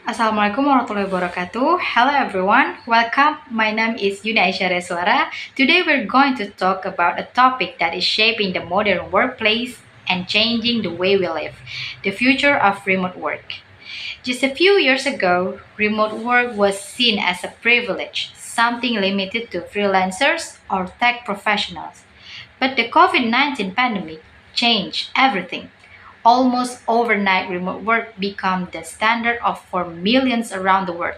Assalamualaikum warahmatullahi wabarakatuh. Hello everyone, welcome. My name is Yuni Aisya RESWARA. Today we're going to talk about a topic that is shaping the modern workplace and changing the way we live, the future of remote work. Just a few years ago, remote work was seen as a privilege, something limited to freelancers or tech professionals. But the COVID-19 pandemic changed everything. Almost overnight, remote work became the standard for millions around the world.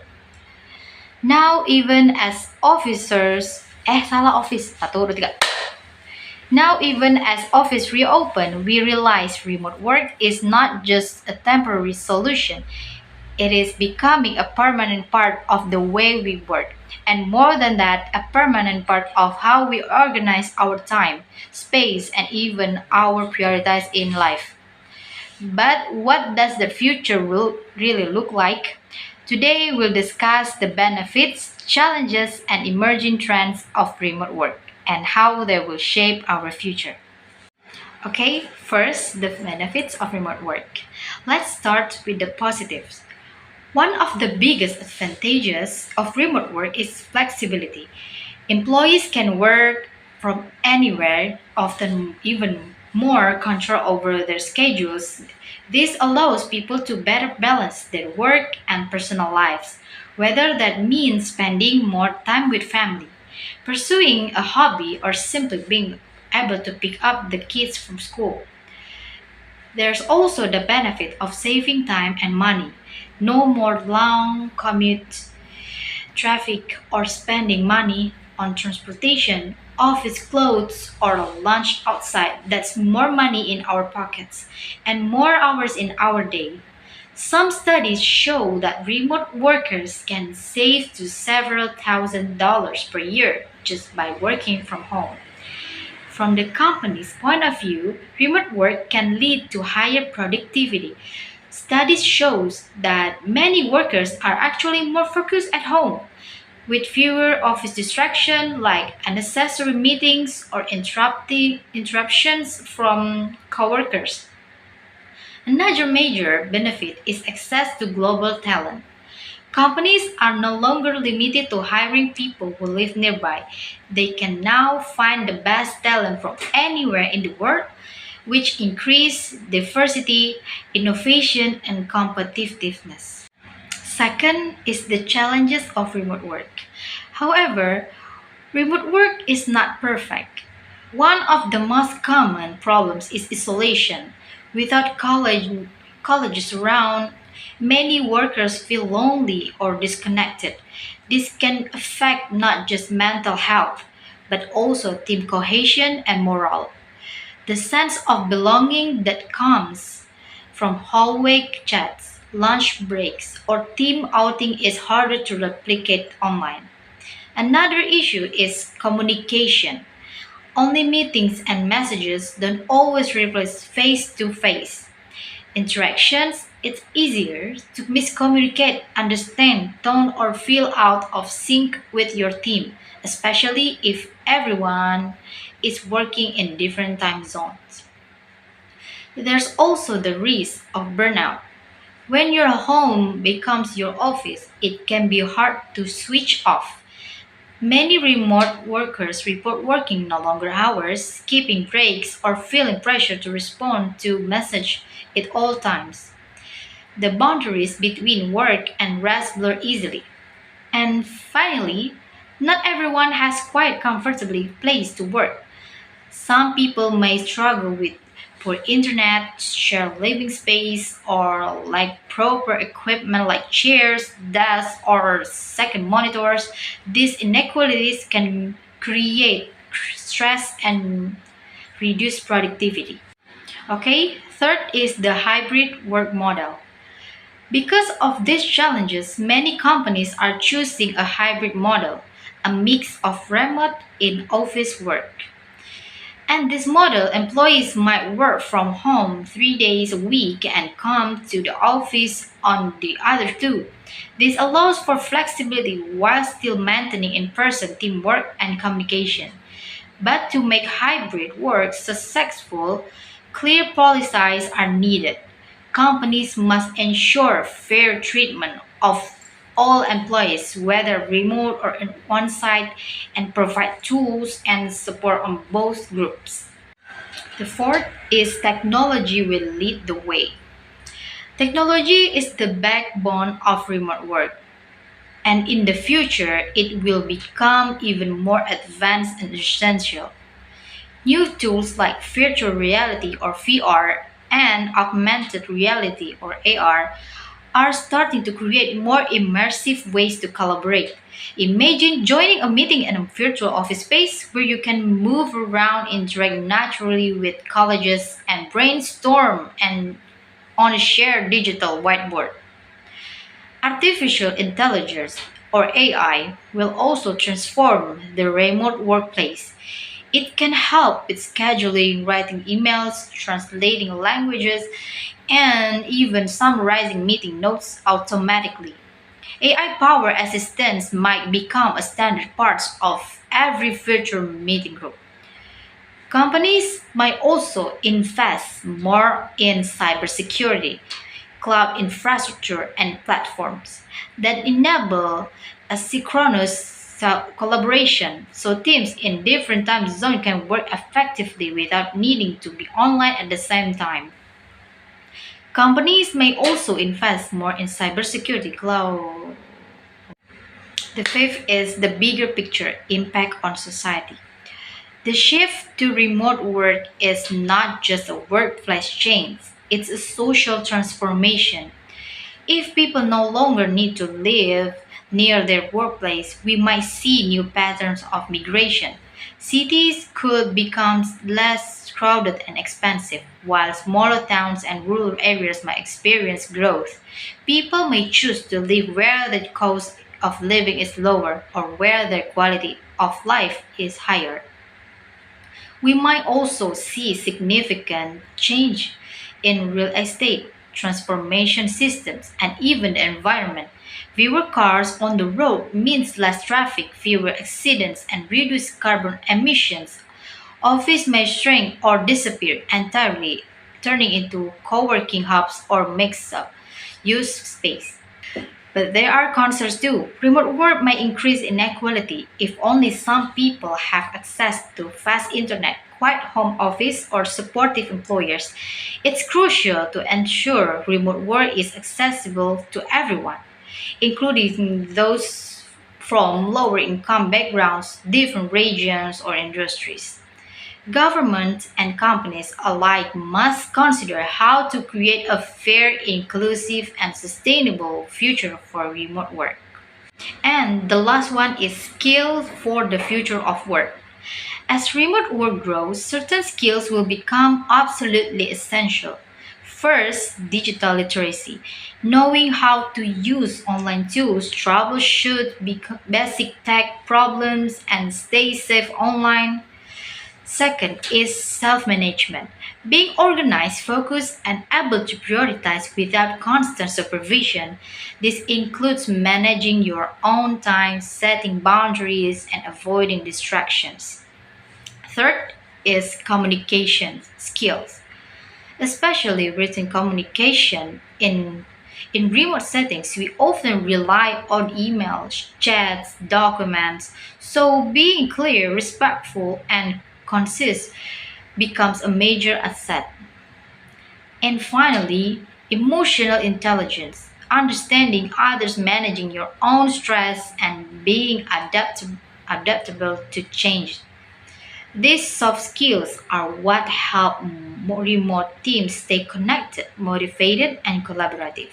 Now, even as officers, salah office, satu, dua, tiga. Now, even as office reopen, we realize remote work is not just a temporary solution. It is becoming a permanent part of the way we work. And more than that, a permanent part of how we organize our time, space, and even our priorities in life. But what does the future will really look like? Today we'll discuss the benefits, challenges, and emerging trends of remote work and how they will shape our future. Okay, first, the benefits of remote work. Let's start with the positives. One of the biggest advantages of remote work is flexibility. Employees can work from anywhere, often even more control over their schedules. This allows people to better balance their work and personal lives, whether that means spending more time with family, pursuing a hobby, or simply being able to pick up the kids from school. There's also the benefit of saving time and money. No more long commute, traffic, or spending money on transportation, office clothes, or lunch outside. That's more money in our pockets and more hours in our day. Some studies show that remote workers can save to several $1,000s per year just by working from home. From the company's point of view, remote work can lead to higher productivity. Studies shows that many workers are actually more focused at home, with fewer office distractions like unnecessary meetings or interruptions from coworkers. Another major benefit is access to global talent. Companies are no longer limited to hiring people who live nearby. They can now find the best talent from anywhere in the world, which increase diversity, innovation, and competitiveness. Second is the challenges of remote work. However, remote work is not perfect. One of the most common problems is isolation. Without colleges around, many workers feel lonely or disconnected. This can affect not just mental health, but also team cohesion and morale. The sense of belonging that comes from hallway chats, lunch breaks, or team outing is harder to replicate online. Another issue is communication. Only meetings and messages don't always replace face to face interactions. It's easier to miscommunicate, understand tone, or feel out of sync with your team, especially if everyone is working in different time zones. There's also the risk of burnout. When your home becomes your office, it can be hard to switch off. Many remote workers report working no longer hours, skipping breaks, or feeling pressure to respond to messages at all times. The boundaries between work and rest blur easily. And finally, not everyone has quite comfortably place to work. Some people may struggle with poor internet, shared living space, or like proper equipment like chairs, desks, or second monitors. These inequalities can create stress and reduce productivity. Okay, third is the hybrid work model. Because of these challenges, many companies are choosing a hybrid model, a mix of remote in office work. And this model, employees might work from home 3 days a week and come to the office on the other two. This allows for flexibility while still maintaining in-person teamwork and communication. But to make hybrid work successful, clear policies are needed. Companies must ensure fair treatment of all employees, whether remote or on-site, and provide tools and support on both groups. The fourth is technology will lead the way. Technology is the backbone of remote work, and in the future, it will become even more advanced and essential. New tools like virtual reality or VR and augmented reality or AR are starting to create more immersive ways to collaborate. Imagine joining a meeting in a virtual office space where you can move around, interact naturally with colleagues, and brainstorm and on a shared digital whiteboard. Artificial intelligence or AI will also transform the remote workplace. It can help with scheduling, writing emails, translating languages, and even summarizing meeting notes automatically. AI powered assistants might become a standard part of every virtual meeting group. Companies might also invest more in cybersecurity, cloud infrastructure, and platforms that enable asynchronous collaboration so teams in different time zones can work effectively without needing to be online at the same time. Companies may also invest more in cybersecurity cloud. The fifth is the bigger picture impact on society. The shift to remote work is not just a workplace change, it's a social transformation. If people no longer need to live near their workplace, we might see new patterns of migration. Cities could become less crowded and expensive, while smaller towns and rural areas might experience growth. People may choose to live where the cost of living is lower or where their quality of life is higher. We might also see significant change in real estate, transformation systems, and even the environment. Fewer cars on the road means less traffic, fewer accidents, and reduced carbon emissions. Office may shrink or disappear entirely, turning into co-working hubs or mixed-up use space. But there are concerns too. Remote work may increase inequality if only some people have access to fast internet, quiet home office, or supportive employers. It's crucial to ensure remote work is accessible to everyone, including those from lower income backgrounds, different regions, or industries. Governments and companies alike must consider how to create a fair, inclusive, and sustainable future for remote work. And the last one is skills for the future of work. As remote work grows, certain skills will become absolutely essential. First, digital literacy. Knowing how to use online tools, troubleshoot basic tech problems, and stay safe online. Second is self management. Being organized, focused, and able to prioritize without constant supervision. This includes managing your own time, setting boundaries, and avoiding distractions. Third is communication skills, especially written communication. In remote settings, we often rely on emails, chats, documents, so being clear, respectful, and concise becomes a major asset. And finally, emotional intelligence, understanding others, managing your own stress, and being adaptable to change. These soft skills are what help remote teams stay connected, motivated, and collaborative.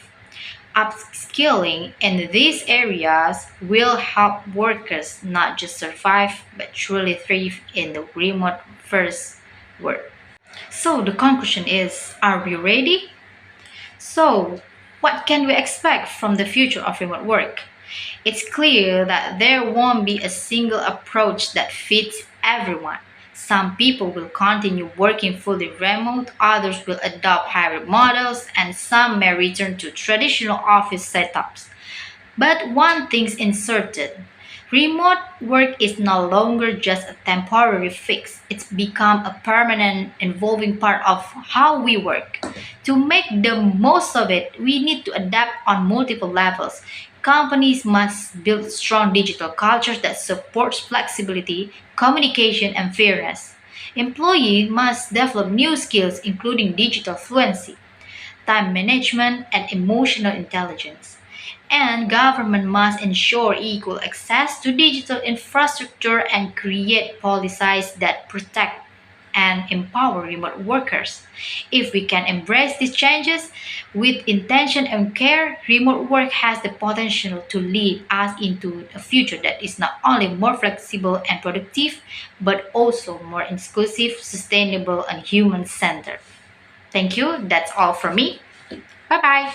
Upskilling in these areas will help workers not just survive but truly thrive in the remote first world. So, the conclusion is, are we ready? So, what can we expect from the future of remote work? It's clear that there won't be a single approach that fits everyone. Some people will continue working fully remote, others will adopt hybrid models, and some may return to traditional office setups. But one thing's certain, Remote work is no longer just a temporary fix. It's become a permanent, involving part of how we work. To make the most of it, we need to adapt on multiple levels. Companies must build strong digital cultures that supports flexibility, communication, and fairness. Employees must develop new skills including digital fluency, time management, and emotional intelligence. And government must ensure equal access to digital infrastructure and create policies that protect and empower remote workers. If we can embrace these changes with intention and care, remote work has the potential to lead us into a future that is not only more flexible and productive, but also more inclusive, sustainable, and human centered. Thank you. That's all from me. Bye bye.